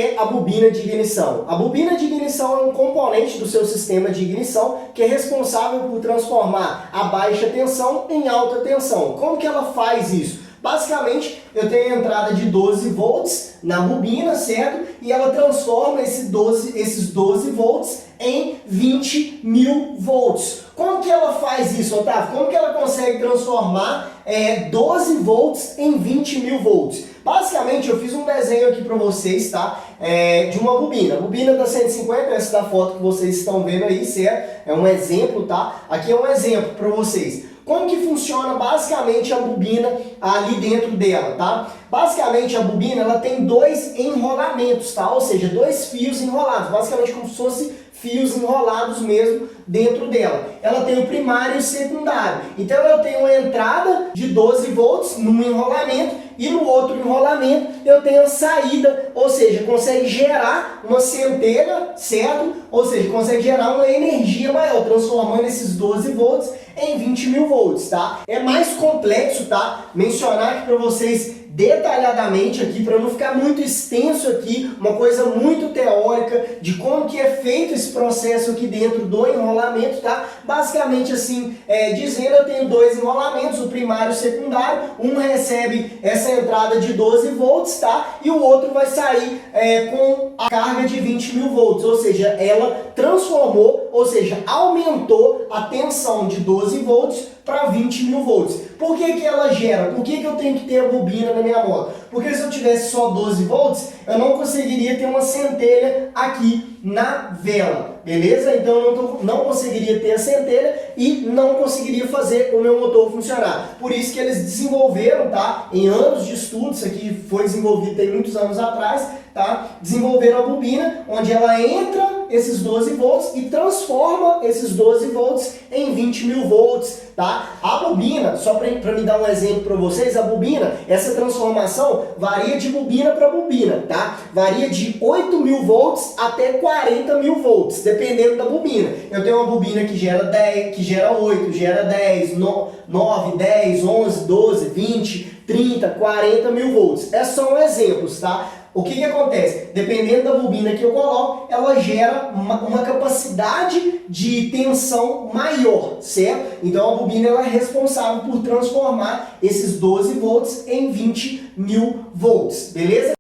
é a bobina de ignição? A bobina de ignição é um componente do seu sistema de ignição que é responsável por transformar a baixa tensão em alta tensão. Como que ela faz isso? Basicamente, eu tenho a entrada de 12 volts na bobina, certo? E ela transforma esses 12 volts em 20.000 volts. Como que ela faz isso, Otávio? Como que ela consegue transformar 12 volts em 20.000 volts? Basicamente, eu fiz um desenho aqui para vocês, tá? De uma bobina. A bobina da 150, essa da foto que vocês estão vendo aí, certo? É um exemplo, tá? Aqui é um exemplo para vocês. Como que funciona basicamente a bobina ali dentro dela, tá? Basicamente a bobina ela tem dois enrolamentos, tá? Ou seja, dois fios enrolados, basicamente como se fosse fios enrolados mesmo dentro dela. Ela tem o primário e o secundário. Então eu tenho uma entrada de 12 volts num enrolamento e no outro enrolamento eu tenho a saída, ou seja, consegue gerar uma centelha, certo? Ou seja, consegue gerar uma energia maior, transformando esses 12 volts em 20.000 volts, tá? É mais complexo, tá? Mencionar aqui para vocês detalhadamente aqui, para não ficar muito extenso aqui, uma coisa muito teórica de como que é feito esse processo aqui dentro do enrolamento, tá? Basicamente assim, dizendo, eu tenho dois enrolamentos, o primário e o secundário, um recebe essa entrada de 12 volts, tá? E o outro vai sair com a carga de 20.000 volts, ou seja, ela transformou, ou seja, aumentou a tensão de 12 volts para 20.000 volts. Por que que ela gera? Por que que eu tenho que ter a bobina na minha moto? Porque se eu tivesse só 12 volts, eu não conseguiria ter uma centelha aqui na vela, beleza? Então eu não conseguiria ter a centelha e não conseguiria fazer o meu motor funcionar. Por isso que eles desenvolveram, tá? Em anos de estudo, isso aqui foi desenvolvido tem muitos anos atrás, tá? Desenvolveram a bobina, onde ela entra esses 12 volts e transforma esses 12 volts em 20.000 volts, tá? A bobina, só para me dar um exemplo para vocês, a bobina, essa transformação varia de bobina para bobina, tá? Varia de 8.000 volts até 40.000 volts, dependendo da bobina. Eu tenho uma bobina que gera 10, que gera 8, gera 10, 9, 10, 11, 12, 20, 30, 40.000 volts. Esses são exemplos, tá? O que que acontece? Dependendo da bobina que eu coloco, ela gera uma capacidade de tensão maior, certo? Então a bobina ela é responsável por transformar esses 12 volts em 20.000 volts, beleza?